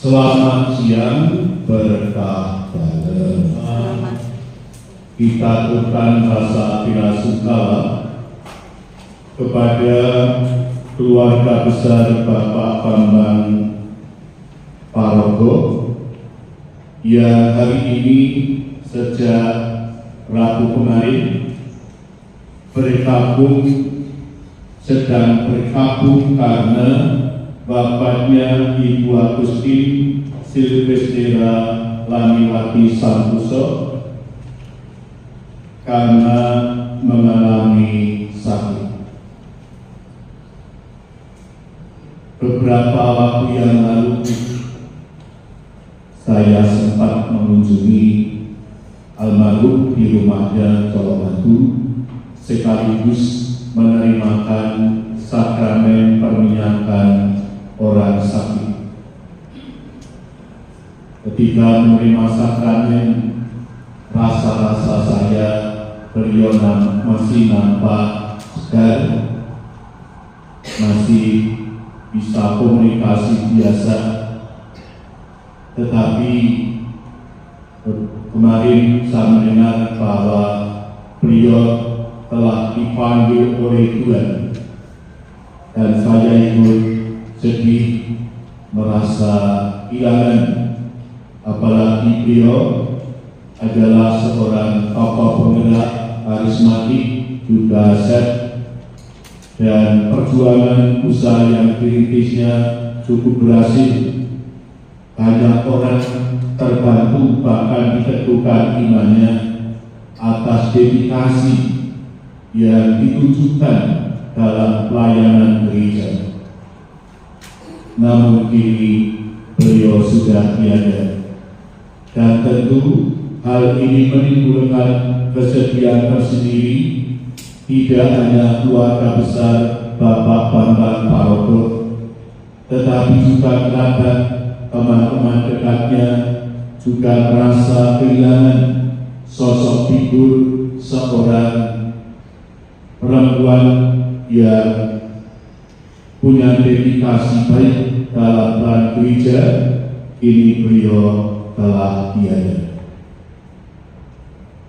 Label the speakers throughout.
Speaker 1: Selamat siang, berkah dalam. Kita aturkan rasa belasungkawa kepada keluarga besar Bapak Bambang Parogo yang hari ini sejak Rabu kemarin sedang berkabung karena bapaknya Ibu Agustin Silvestera Lamiwati Santoso karena mengalami sakit. Beberapa waktu yang lalu saya sempat mengunjungi almarhum di rumahnya Colomadu sekaligus menerimakan sakramen perminyakan orang sakit. Ketika menerima sakramen, rasa-rasa saya beliau masih nampak segar, masih bisa komunikasi biasa. Tetapi kemarin saya mendengar bahwa beliau telah dipanggil oleh Tuhan, dan saya ikut sedih, merasa kehilangan, apalagi beliau adalah seorang tokoh penggerak karismatik juga set, dan perjuangan usaha yang dirintisnya cukup berhasil. Banyak orang terbantu, bahkan diteguhkan imannya atas dedikasi yang ditunjukkan dalam pelayanan gereja. Namun kini beliau sudah tiada, dan tentu hal ini menimbulkan kesedihan tersendiri, tidak hanya keluarga besar Bapak Bambang Parogo, tetapi juga kerabat, teman-teman dekatnya juga merasa kehilangan sosok figur seorang perempuan yang punya dedikasi baik dalam peran gereja. Kini beliau telah tiada.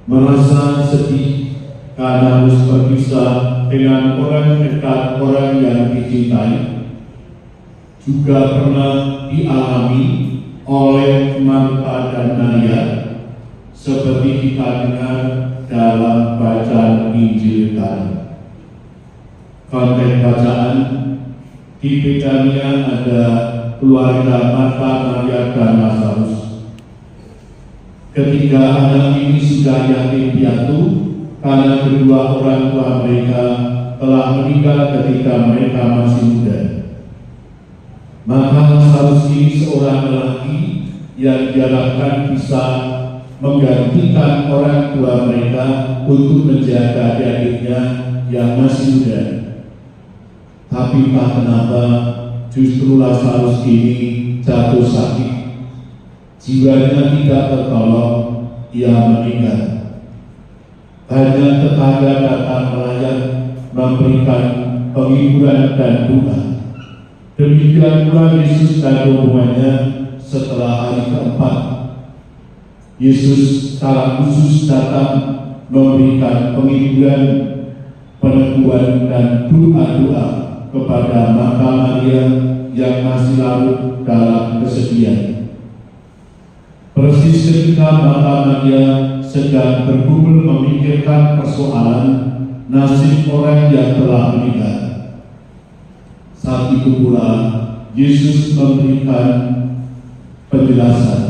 Speaker 1: Merasa sedih karena harus berpisah dengan orang dekat, orang yang dicintai. Juga pernah dialami oleh Marta dan Maria, seperti kita dengar dalam bacaan Injil tadi. Konteks bacaan di Betania ada keluarga Marta, Maria, dan Lazarus. Ketiga anak ini sudah yatim piatu karena kedua orang tua mereka telah meninggal ketika mereka masih muda. Maka Lazarus ini seorang lelaki yang diharapkan bisa menggantikan orang tua mereka untuk menjaga adik-adiknya yang masih muda. Tapi entah kenapa justru Lazarus ini jatuh sakit, jiwanya tidak tertolong, ia meninggal. Banyak tetangga datang melayat, memberikan penghiburan dan doa. Demikian pula Yesus dan rombongannya setelah hari keempat. Yesus secara khusus datang memberikan penghiburan, peneguhan, dan doa-doa kepada Marta Maria yang masih larut dalam kesedihan. Persis ketika Marta Maria sedang bergumul memikirkan persoalan nasib orang yang telah meninggal, saat itu pula Yesus memberikan penjelasan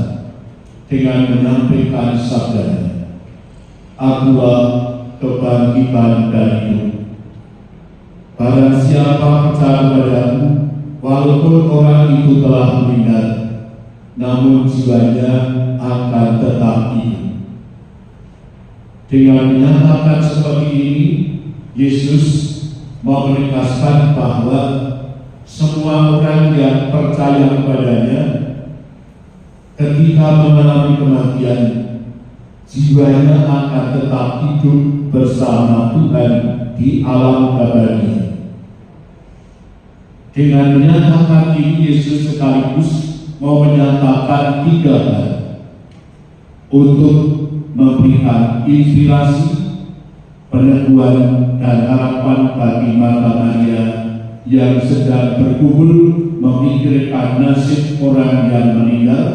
Speaker 1: dengan menyampaikan sabdanya, "Akulah kebangkitan dan hidup. Barang siapa percaya padaku, walaupun orang itu telah meninggal, namun jiwanya akan tetap hidup." Dengan menyatakan seperti ini, Yesus mau menegaskan bahwa semua orang yang percaya kepadanya ketika mengalami kematian, jiwanya akan tetap hidup bersama Tuhan di alam abadi. Dengan menyatakan ini, Yesus sekaligus mau menyatakan 3 hal untuk memberikan inspirasi, peneguhan, dan harapan bagi Mata Maria yang sedang berkumpul memikirkan nasib orang yang meninggal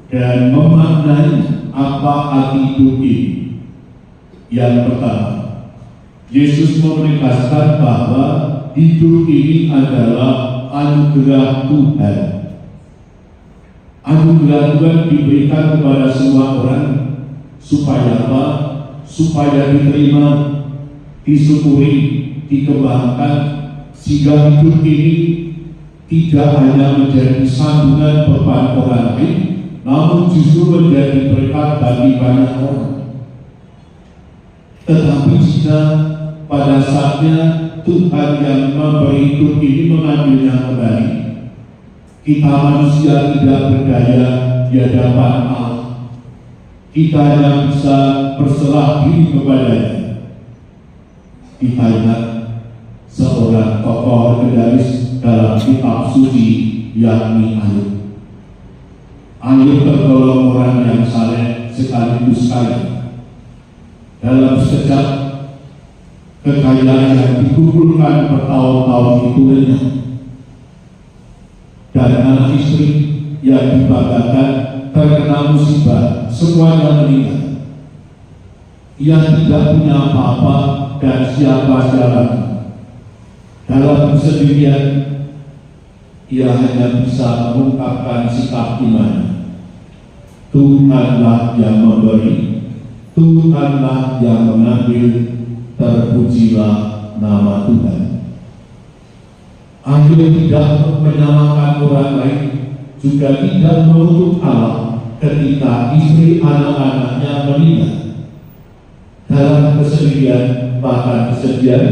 Speaker 1: dan memaknai apa arti hidup ini. Yang pertama, Yesus menegaskan bahwa hidup ini adalah anugerah Tuhan. Anugerah Tuhan diberikan kepada semua orang supaya apa? Supaya diterima, disyukuri, dikembangkan, sehingga hidup ini tidak hanya menjadi sambungan beban orang lain, namun justru menjadi berkat bagi banyak orang. Tetapi jika pada saatnya Tuhan yang memberi hidup ini mengambilnya kembali, kita manusia tidak berdaya di hadapan Allah. Kita hanya bisa berserah diri kepadanya. Kita ingat seorang tokoh legendaris dalam kitab suci, yakni Ayub. Ayub tergolong orang yang saleh sekaligus kaya. Dalam sekejap, kekayaan yang dikumpulkan bertahun-tahun itu lenyap, dan anak istri yang dibanggakan terkena musibah, semuanya meninggal. Ia tidak punya apa-apa dan siapa-siapa lagi. Dalam kesendirian, ia hanya bisa mengungkapkan sikap iman. Tuhanlah yang memberi, Tuhanlah yang mengambil, terpujilah nama Tuhan. Ayub tidak menyalahkan orang lain, juga tidak mengutuk Allah ketika istri anak-anaknya meninggal. Dalam kesedihan, bahkan kesedihan,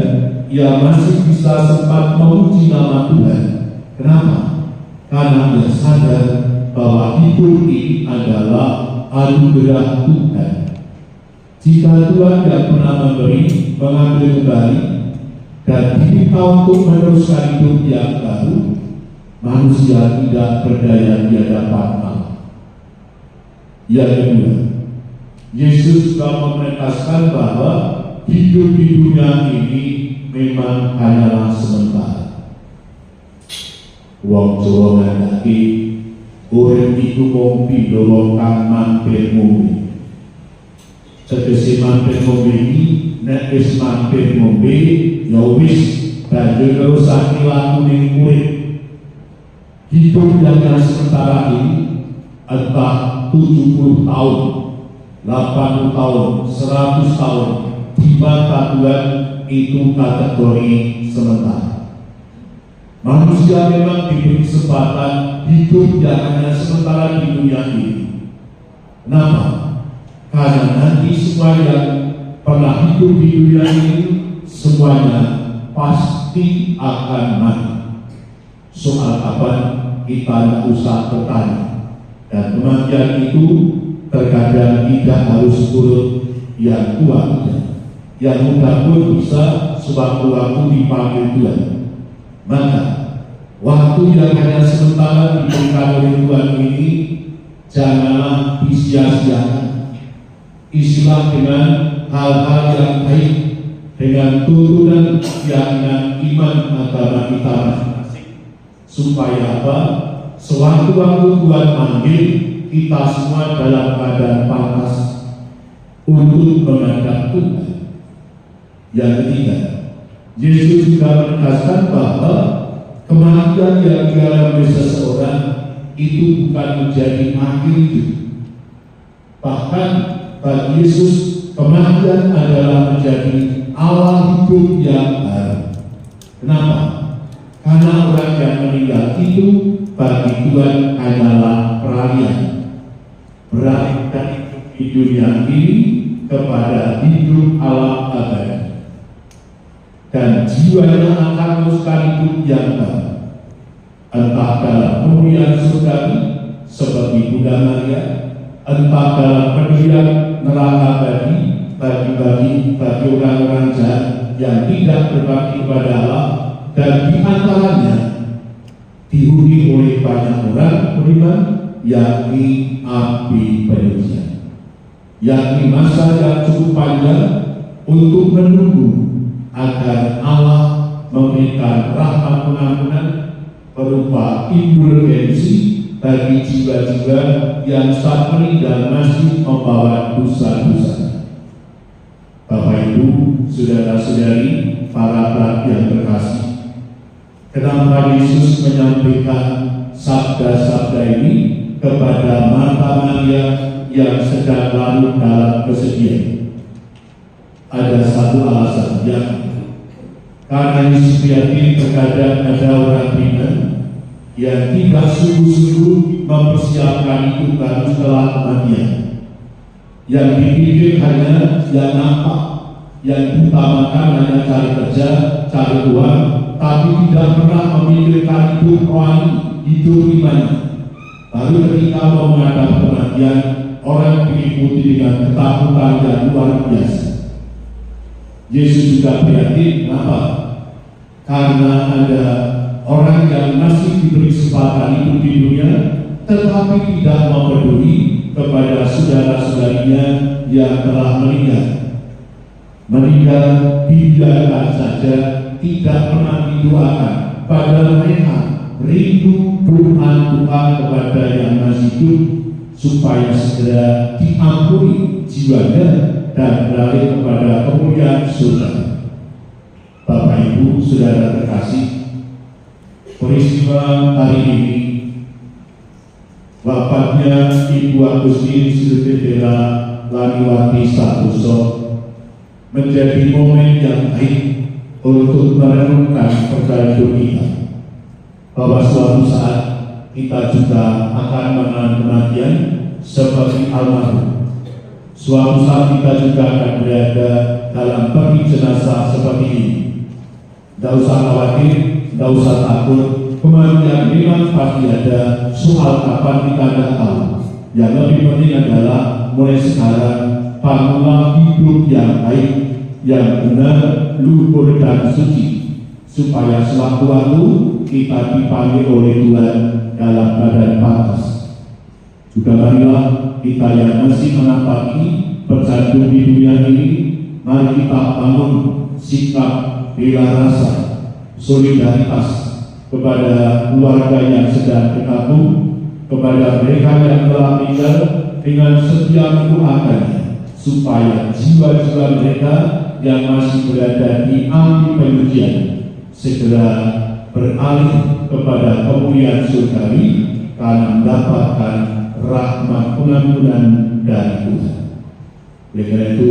Speaker 1: ia masih bisa sempat memuji nama Tuhan. Kenapa? Karena dia sadar bahwa hidup ini adalah anugerah Tuhan. Jika Tuhan tidak pernah memberi, mengambil kembali, dan diminta untuk meneruskan hidup yang baru, manusia tidak berdaya di hadapan Allah. Yang kedua, Yesus juga menegaskan bahwa hidup di dunia ini memang hanyalah sementara. Wong Jawa ngandhaki urip iku mung pindho kang mampir ngombe. Tegese mampir ngombe iki nek wis mampir ngombe ya wis banjur nerusake lakune urip. Hidup yang sementara ini entah 70 tahun, 80 tahun, 100 tahun, di mata Tuhan itu kategori sementara. Manusia memang diberi kesempatan hidup yang hanya sementara di dunia ini. Kenapa? Karena nanti semua yang pernah hidup di dunia ini semuanya pasti akan mati. Soal kapan kita tidak usah bertanya. Dan kematian itu terkadang tidak harus turut yang tua, yang muda pun bisa sewaktu-waktu dipanggil Tuhan. Maka waktu yang hanya sementara diberikan oleh Tuhan ini janganlah disia-siakan. Isilah dengan hal-hal yang baik, dengan turunan keyakinan iman agama kita masing-masing, supaya apa? Sewaktu-waktu Tuhan manggil, kita semua dalam keadaan pantas untuk menghadap Tuhan. Yang ketiga, Yesus juga menegaskan bahwa kematian yang dialami seseorang itu bukan menjadi akhir hidup. Bahkan bagi Yesus, kematian adalah menjadi awal hidup yang baru. Kenapa? Karena orang yang meninggal itu bagi Tuhan hanyalah peralihan, beralih dari hidup di dunia ini kepada hidup Allah abadi, dan jiwanya akan teruskan hidup yang baru, entah dalam kemuliaan surgawi seperti Bunda Maria, entah dalam pendirian neraka abadi bagi orang-orang jahat yang tidak berbakti kepada Allah, dan di antaranya dihuni oleh banyak orang beriman, yakni api penyucian, yakni masa yang cukup panjang untuk menunggu agar Allah memberikan rahmat pengampunan berupa indulgensi bagi jiwa-jiwa yang saat meninggal masih membawa dosa-dosa. Bapak Ibu, saudara-saudari, para yang terkasih, kenapa Yesus menyampaikan sabda-sabda ini kepada Marta Maria yang sedang larut dalam kesedihan? Ada satu alasan, karena Yesus yakin terkadang ada orang beriman yang tidak sungguh-sungguh mempersiapkan itu baru setelah kematian, yang dipikir hanya yang nampak, yang diutamakan hanya cari kerja, cari uang, tapi tidak pernah memikirkan hidup rohani, hidup iman. Baru ketika mau menghadap kematian, orang diikuti dengan ketakutan yang luar biasa. Yesus juga prihatin, kenapa? Karena ada orang yang masih diberi kesempatan hidup di dunia, tetapi tidak peduli kepada saudara-saudarinya yang telah meninggal. Meninggal dibiarkan saja, tidak pernah didoakan. Padahal mereka rindu doa kepada yang masih hidup supaya segera diampuni jiwanya dan beralih kepada kemuliaan surga. Bapak Ibu, saudara terkasih, peristiwa hari ini, wafatnya Ibu Agustin Silvia Laniwati Santoso menjadi momen yang baik untuk merenungkan perjalanan kita, bahwa suatu saat kita juga akan mengenal kematian seperti almarhum. Suatu saat kita juga akan berada dalam peti jenazah seperti ini. Tidak usah khawatir, tidak usah takut. Kematian memang pasti ada, soal kapan kita tidak tahu. Yang lebih penting adalah mulai sekarang bangunlah hidup yang baik, yang benar, luhur dan suci, supaya sewaktu-waktu kita dipanggil oleh Tuhan dalam keadaan pantas. Juga marilah kita yang masih menampaki bercantum di dunia ini, mari kita bangun sikap bela rasa, solidaritas kepada keluarga yang sedang terkabung, kepada mereka yang telah meninggal, dengan setia mendoakannya supaya jiwa-jiwa mereka yang masih berada di api penyucian segera beralih kepada kemuliaan surgawi karena mendapatkan rahmat pengampunan dari Tuhan. Oleh karena itu,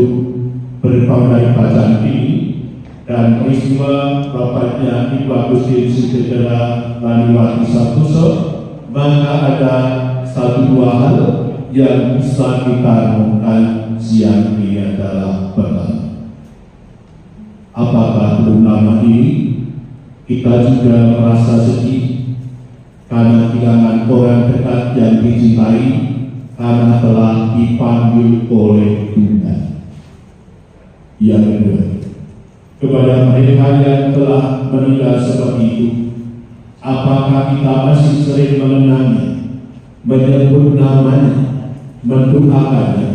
Speaker 1: berbau dari bacaan ini dan peristiwa bapaknya Ibu Agustin Silvia Laniwati Santoso, maka ada satu dua hal yang bisa kita renungkan siang ini adalah pertama, apakah belum lama ini kita juga merasa sedih karena kehilangan orang dekat yang dicintai karena telah dipanggil oleh Tuhan. Yang kedua, kepada mereka yang telah meninggal seperti itu, apakah kita masih sering mengenangnya, menyebut namanya, mendoakannya,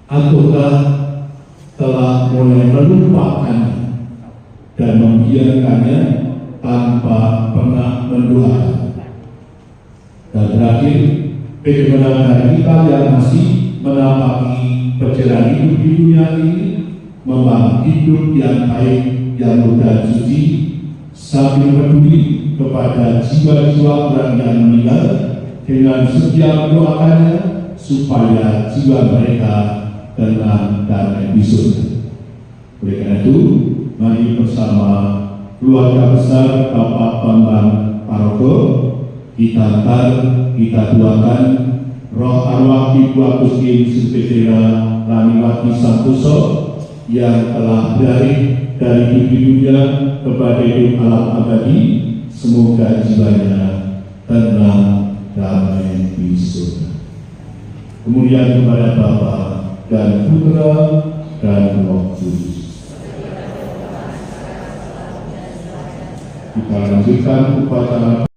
Speaker 1: ataukah telah mulai melupakannya dan membiarkannya tanpa pernah mendoakan? Dan terakhir, bagaimana kita yang masih menapaki perjalanan hidup di dunia ini, membangun hidup yang baik, yang mudah suci, sambil peduli kepada jiwa-jiwa orang yang meninggal dengan setia mendoakannya supaya jiwa mereka tenang dan di surga. Oleh karena itu, mari bersama keluarga besar Bapak Bambang Parogo kita antar, kita doakan roh arwah Ibu Agustin Silvia Laniwati Santoso yang telah beralih dari hidup di dunia kepada hidup alam abadi. Semoga jiwanya tenang, damai di surga. Kemudian kepada Bapa dan Putra dan Roh Kudus. Kita lanjutkan upacara